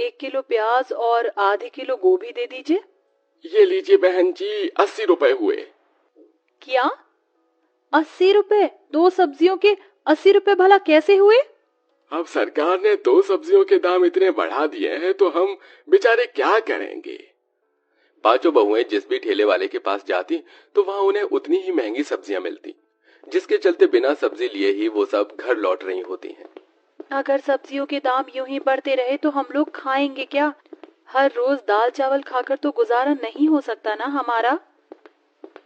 1 kilo प्याज और आधी किलो गोभी दे दीजिए। ये लीजिए बहन जी, 80 रुपए हुए। क्या? 80 रुपए? 2 सब्जियों के 80 रुपए भला कैसे हुए? अब सरकार ने 2 सब्जियों के दाम इतने बढ़ा दिए हैं तो हम बेचारे क्या करेंगे। पांचों बहुएं जिस भी ठेले वाले के पास जाती तो वहां उन्हें उतनी ही महंगी सब्जियां मिलती, जिसके चलते बिना सब्जी लिए ही वो सब घर लौट रही होती हैं। अगर सब्जियों के दाम यूं ही बढ़ते रहे तो हम लोग खाएंगे क्या? हर रोज दाल चावल खाकर तो गुजारा नहीं हो सकता ना हमारा।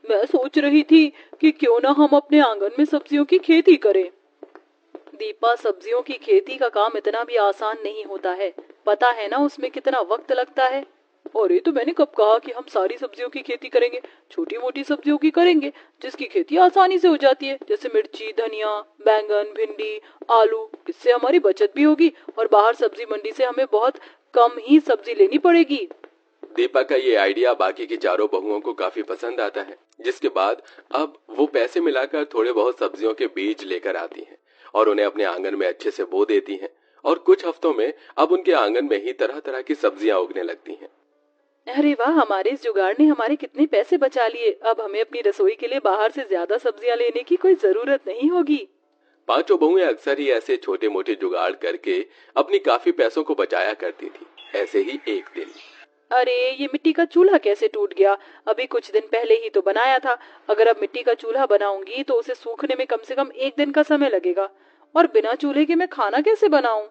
मैं सोच रही थी कि क्यों ना हम अपने आंगन में सब्जियों की खेती करें। दीपा, सब्जियों की खेती का काम इतना भी आसान नहीं होता है। पता है ना उसमें कितना वक्त लगता है। और ये तो मैंने कब कहा कि हम सारी सब्जियों की खेती करेंगे। छोटी मोटी सब्जियों की करेंगे जिसकी खेती आसानी से हो जाती है, जैसे मिर्ची, धनिया, बैंगन, भिंडी, आलू। इससे हमारी बचत भी होगी और बाहर सब्जी मंडी से हमें बहुत कम ही सब्जी लेनी पड़ेगी। दीपा का ये आइडिया बाकी की चारों बहुओं को काफी पसंद आता है, जिसके बाद अब वो पैसे मिलाकर थोड़े बहुत सब्जियों के बीज लेकर आती हैं और उन्हें अपने आंगन में अच्छे से बो देती हैं। और कुछ हफ्तों में अब उनके आंगन में ही तरह तरह की सब्जियां उगने लगती हैं। अरे वाह, हमारे इस जुगाड़ ने हमारे कितने पैसे बचा लिए। अब हमें अपनी रसोई के लिए बाहर से ज्यादा सब्जियां लेने की कोई जरूरत नहीं होगी। पांचों बहुएं अक्सर ही ऐसे छोटे मोटे जुगाड़ करके अपनी काफी पैसों को बचाया करती थी। ऐसे ही एक दिन, अरे, ये मिट्टी का चूल्हा कैसे टूट गया? अभी कुछ दिन पहले ही तो बनाया था। अगर अब मिट्टी का चूल्हा बनाऊंगी तो उसे सूखने में कम से कम 1 दिन का समय लगेगा। और बिना चूल्हे के मैं खाना कैसे बनाऊं?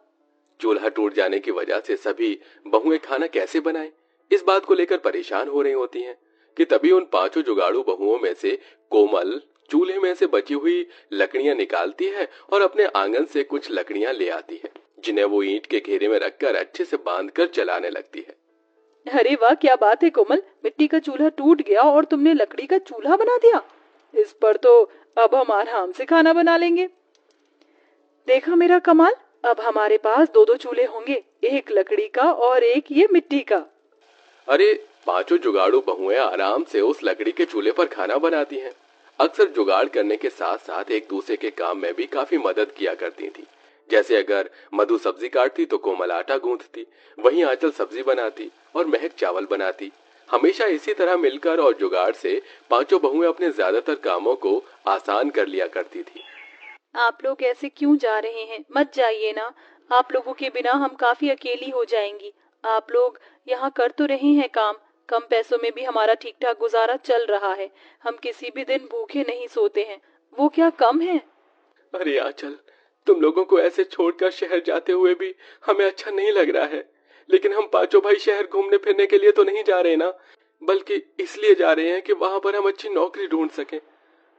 चूल्हा टूट जाने की वजह से सभी बहुएं खाना कैसे बनाएं, इस बात को लेकर परेशान हो रही होती हैं कि तभी उन पांचों जुगाड़ू बहुओं में से कोमल चूल्हे में से बची हुई लकड़ियां निकालती है और अपने आंगन से कुछ लकड़ियां ले आती है, जिन्हें वो ईंट के घेरे में रखकर अच्छे से बांधकर चलाने लगती है। अरे वाह, क्या बात है कोमल। मिट्टी का चूल्हा टूट गया और तुमने लकड़ी का चूल्हा बना दिया। इस पर तो अब हम आराम से खाना बना लेंगे। देखा मेरा कमाल। अब हमारे पास 2-2 चूल्हे होंगे, एक लकड़ी का और एक ये मिट्टी का। अरे, पांचों जुगाड़ू बहुएं आराम से उस लकड़ी के चूल्हे पर खाना बनाती हैं। अक्सर जुगाड़ करने के साथ साथ एक दूसरे के काम में भी काफी मदद किया करती थी। जैसे अगर मधु सब्जी काटती तो कोमल आटा गूंथती, वहीं आंचल सब्जी बनाती और महक चावल बनाती। हमेशा इसी तरह मिलकर और जुगाड़ से पांचों बहुएं अपने ज्यादातर कामों को आसान कर लिया करती थी। आप लोग ऐसे क्यों जा रहे हैं? मत जाइए ना। आप लोगों के बिना हम काफी अकेली हो जाएंगी। आप लोग यहाँ कर तो रहे हैं काम। कम पैसों में भी हमारा ठीक ठाक गुजारा चल रहा है। हम किसी भी दिन भूखे नहीं सोते हैं। वो क्या कम है? अरे आंचल, तुम लोगों को ऐसे छोड़कर शहर जाते हुए भी हमें अच्छा नहीं लग रहा है। लेकिन हम पांचों भाई शहर घूमने फिरने के लिए तो नहीं जा रहे ना, बल्कि इसलिए जा रहे हैं कि वहां पर हम अच्छी नौकरी ढूंढ सकें।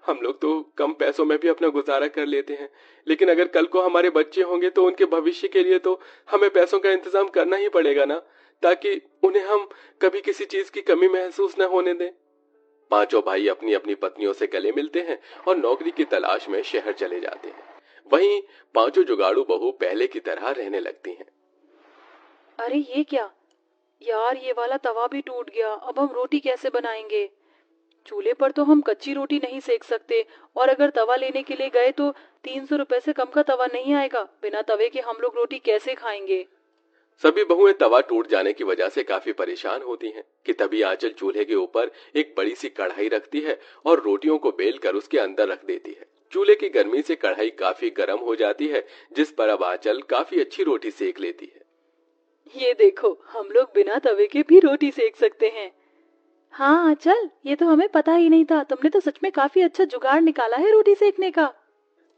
हम लोग तो कम पैसों में भी अपना गुजारा कर लेते हैं, लेकिन अगर कल को हमारे बच्चे होंगे तो उनके भविष्य के लिए तो हमें पैसों का इंतजाम करना ही पड़ेगा ना, ताकि उन्हें हम कभी किसी चीज की कमी महसूस न होने दें। पांचों भाई अपनी अपनी पत्नियों से गले मिलते हैं और नौकरी की तलाश में शहर चले जाते हैं। वहीं पांचों जुगाड़ू बहू पहले की तरह रहने लगती हैं। अरे ये क्या यार, ये वाला तवा भी टूट गया। अब हम रोटी कैसे बनाएंगे? चूल्हे पर तो हम कच्ची रोटी नहीं सेक सकते। और अगर तवा लेने के लिए गए तो 300 रुपए से कम का तवा नहीं आएगा। बिना तवे के हम लोग रोटी कैसे खाएंगे? सभी बहुएं तवा टूट जाने की वजह से काफी परेशान होती हैं कि तभी आंचल चूल्हे के ऊपर एक बड़ी सी कढ़ाई रखती है और रोटियों को बेल कर उसके अंदर रख देती है। चूल्हे की गर्मी से कढ़ाई काफी गर्म हो जाती है, जिस पर अब आंचल काफी अच्छी रोटी सेक लेती है। ये देखो, हम लोग बिना तवे के भी रोटी सेक सकते हैं। हाँ चल, ये तो हमें पता ही नहीं था। तुमने तो सच में काफी अच्छा जुगाड़ निकाला है रोटी सेकने का।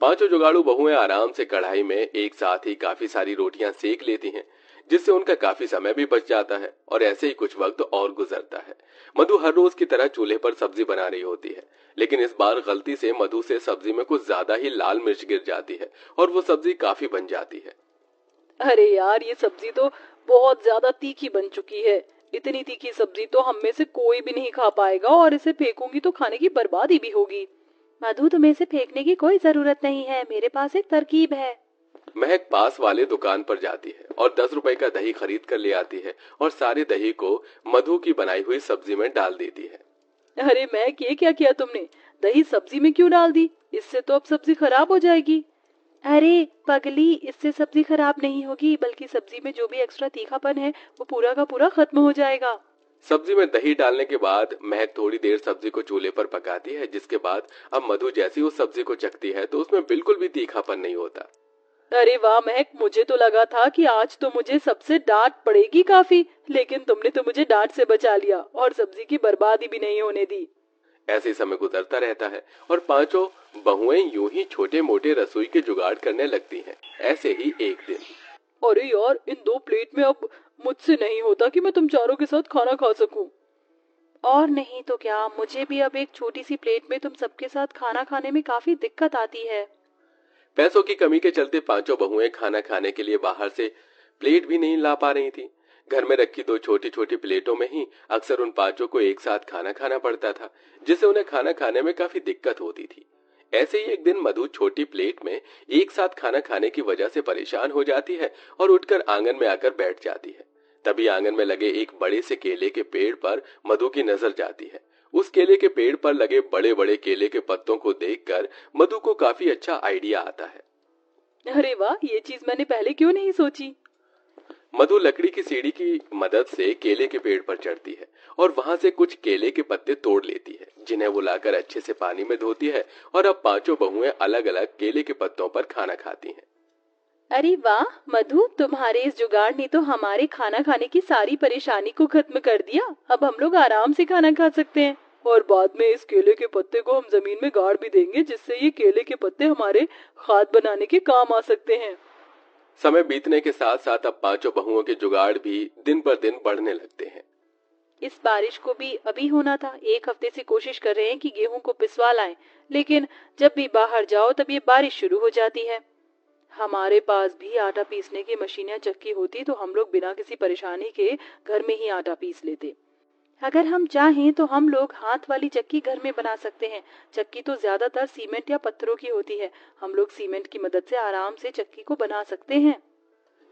पांचों जुगाड़ू बहुएं आराम से कढ़ाई में एक साथ ही काफी सारी रोटियां सेक लेती हैं, जिससे उनका काफी समय भी बच जाता है। और ऐसे ही कुछ वक्त और गुजरता है। मधु हर रोज की तरह चूल्हे पर सब्जी बना रही होती है, लेकिन इस बार गलती से मधु से सब्जी में कुछ ज्यादा ही लाल मिर्च गिर जाती है और वो सब्जी काफी बन जाती है। अरे यार, ये सब्जी तो बहुत ज्यादा तीखी बन चुकी है। इतनी तीखी सब्जी तो हम में से कोई भी नहीं खा पाएगा और इसे फेंकूंगी तो खाने की बर्बादी भी होगी। मधु, तुम्हें इसे फेंकने की कोई जरूरत नहीं है। मेरे पास एक तरकीब है। महक पास वाले दुकान पर जाती है और 10 रुपए का दही खरीद कर ले आती है और सारे दही को मधु की बनाई हुई सब्जी में डाल देती है। अरे महक, ये क्या किया तुमने? दही सब्जी में क्यों डाल दी? इससे तो अब सब्जी खराब हो जाएगी। अरे पगली, इससे सब्जी खराब नहीं होगी, बल्कि सब्जी में जो भी एक्स्ट्रा तीखापन है वो पूरा का पूरा खत्म हो जाएगा। सब्जी में दही डालने के बाद महक थोड़ी देर सब्जी को चूल्हे पर पकाती है, जिसके बाद अब मधु जैसी उस सब्जी को चखती है तो उसमें बिल्कुल भी तीखापन नहीं होता। अरे वाह महक, मुझे तो लगा था कि आज तो मुझे सबसे डांट पड़ेगी काफी, लेकिन तुमने तो मुझे डांट से बचा लिया और सब्जी की बर्बादी भी नहीं होने दी। ऐसे ही समय गुजरता रहता है और पांचों बहुएं यूं ही छोटे मोटे रसोई के जुगाड़ करने लगती हैं। ऐसे ही एक दिन, अरे यार, इन 2 प्लेट में अब मुझसे नहीं होता कि मैं तुम चारों के साथ खाना खा सकूं। और नहीं तो क्या, मुझे भी अब एक छोटी सी प्लेट में तुम सबके साथ खाना खाने में काफी दिक्कत आती है। पैसों की कमी के चलते पांचों बहुएं खाना खाने के लिए बाहर से प्लेट भी नहीं ला पा रही थी। घर में रखी 2 छोटी छोटी प्लेटों में ही अक्सर उन पांचों को एक साथ खाना खाना पड़ता था, जिससे उन्हें खाना खाने में काफी दिक्कत होती थी। ऐसे ही एक दिन मधु छोटी प्लेट में एक साथ खाना खाने की वजह से परेशान हो जाती है और उठकर आंगन में आकर बैठ जाती है। तभी आंगन में लगे एक बड़े से केले के पेड़ पर मधु की नजर जाती है। उस केले के पेड़ पर लगे बड़े बड़े केले के पत्तों को देखकर मधु को काफी अच्छा आइडिया आता है। अरे वाह, ये चीज मैंने पहले क्यों नहीं सोची। मधु लकड़ी की सीढ़ी की मदद से केले के पेड़ पर चढ़ती है और वहां से कुछ केले के पत्ते तोड़ लेती है, जिन्हें वो लाकर अच्छे से पानी में धोती है। और अब पांचों बहुएं अलग अलग केले के पत्तों पर खाना खाती हैं। अरे वाह मधु, तुम्हारे इस जुगाड़ ने तो हमारे खाना खाने की सारी परेशानी को खत्म कर दिया। अब हम लोग आराम से खाना खा सकते हैं और बाद में इस केले के पत्ते को हम जमीन में गाड़ भी देंगे, जिससे ये केले के पत्ते हमारे खाद बनाने के काम आ सकते हैं। समय बीतने के साथ साथ अब पांचों बहुओं के जुगाड़ भी दिन पर दिन बढ़ने लगते हैं। इस बारिश को भी अभी होना था। 1 हफ्ते से कोशिश कर रहे हैं कि गेहूं को पिसवा लाएं, लेकिन जब भी बाहर जाओ तब ये बारिश शुरू हो जाती है। हमारे पास भी आटा पीसने की मशीन या चक्की होती तो हम लोग बिना किसी परेशानी के घर में ही आटा पीस लेते। अगर हम चाहें तो हम लोग हाथ वाली चक्की घर में बना सकते हैं। चक्की तो ज्यादातर सीमेंट या पत्थरों की होती है। हम लोग सीमेंट की मदद से आराम से चक्की को बना सकते हैं।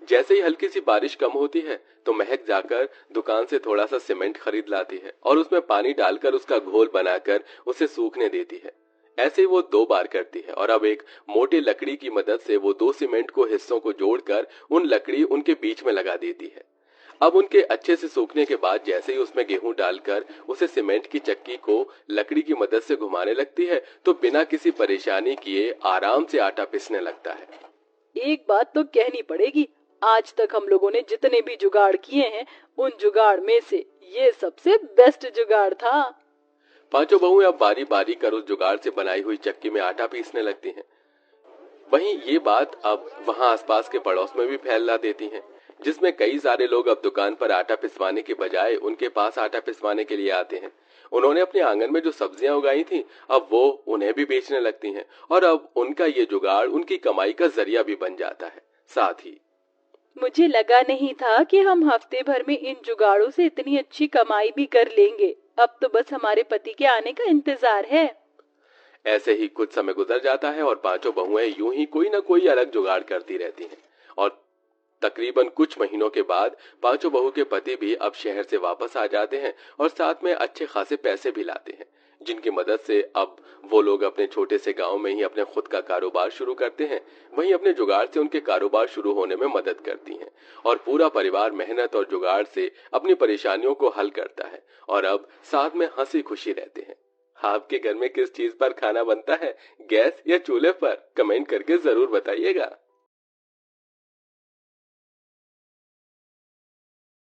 जैसे ही हल्की सी बारिश कम होती है तो महक जाकर दुकान से थोड़ा सा सीमेंट खरीद लाती है और उसमें पानी डालकर उसका घोल बनाकर उसे सूखने देती है। ऐसे ही वो 2 बार करती है और अब एक मोटे लकड़ी की मदद से वो 2 सीमेंट को हिस्सों को जोड़कर उन लकड़ी उनके बीच में लगा देती है। अब उनके अच्छे से सूखने के बाद जैसे ही उसमें गेहूं डालकर उसे सीमेंट की चक्की को लकड़ी की मदद से घुमाने लगती है तो बिना किसी परेशानी किए आराम से आटा पिसने लगता है। एक बात तो कहनी पड़ेगी, आज तक हम लोगों ने जितने भी जुगाड़ किए हैं उन जुगाड़ में से ये सबसे बेस्ट जुगाड़ था। पांचों बहुएं अब बारी बारी कर उस जुगाड़ से बनाई हुई चक्की में आटा पीसने लगती हैं। वहीं ये बात अब वहां आसपास के पड़ोस में भी फैला देती हैं, जिसमें कई सारे लोग अब दुकान पर आटा पिसवाने के बजाय उनके पास आटा पिसवाने के लिए आते हैं। उन्होंने अपने आंगन में जो सब्जियां उगाई थी अब वो उन्हें भी बेचने लगती हैं और अब उनका ये जुगाड़ उनकी कमाई का जरिया भी बन जाता है। साथ ही मुझे लगा नहीं था कि हम हफ्ते भर में इन जुगाड़ों से इतनी अच्छी कमाई भी कर लेंगे। अब तो बस हमारे पति के आने का इंतजार है। ऐसे ही कुछ समय गुजर जाता है और पांचों बहुएं यूं ही कोई ना कोई अलग जुगाड़ करती रहती हैं और तकरीबन कुछ महीनों के बाद पांचों बहू के पति भी अब शहर से वापस आ जाते हैं और साथ में अच्छे खासे पैसे भी लाते हैं, जिनकी मदद से अब वो लोग अपने छोटे से गांव में ही अपने खुद का कारोबार शुरू करते हैं। वहीं अपने जुगाड़ से उनके कारोबार शुरू होने में मदद करती हैं और पूरा परिवार मेहनत और जुगाड़ से अपनी परेशानियों को हल करता है और अब साथ में हंसी खुशी रहते हैं। आपके घर में किस चीज पर खाना बनता है, गैस या चूल्हे पर? कमेंट करके जरूर बताइएगा।